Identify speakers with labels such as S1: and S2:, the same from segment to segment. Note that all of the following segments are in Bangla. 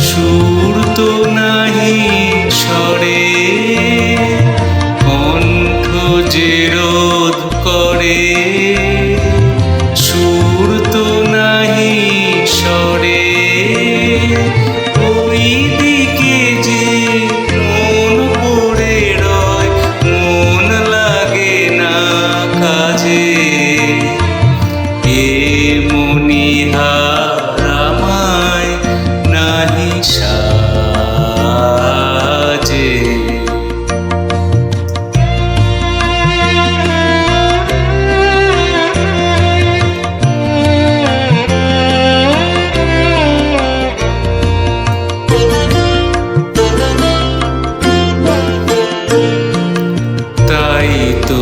S1: সুর তো নাহি স্বরে, কণ্ঠ যে রোধ করে। সুর তো নাহি স্বরে, ওই দিকে যে মন পড়ে রয়, মন লাগে না কাজে। এ মনিহার আমায় নাহি সাজে। তাই তো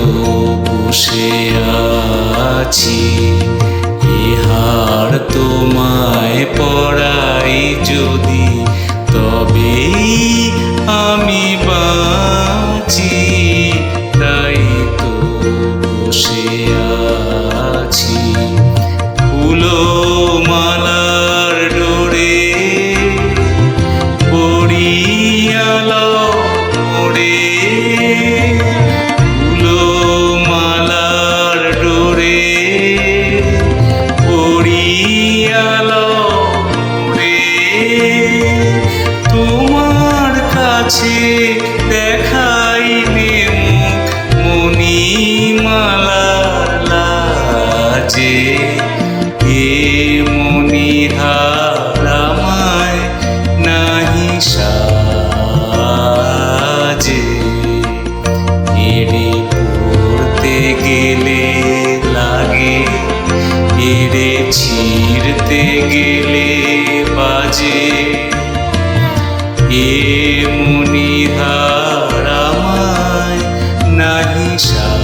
S1: বসে আছি, ইহার তোমায় পড়াই যদি, তবেই আমি বাঁচি। তাই তো বসে আছি, ফুলো মালার ডোরে পড়িয়াল মোরে। ফুলো মালার ডোরে পড়িয়াল মোরে। তোমার কাছে দেখাইলে মুখ মণিমালার লাজে। এ মনিহার আমায় নাহি সাজে। এড়ে পড়তে গেলে লাগে, এড়ে ছিঁড়তে গেলে বাজে। এ মনিহার আমায় নাহি সাজে।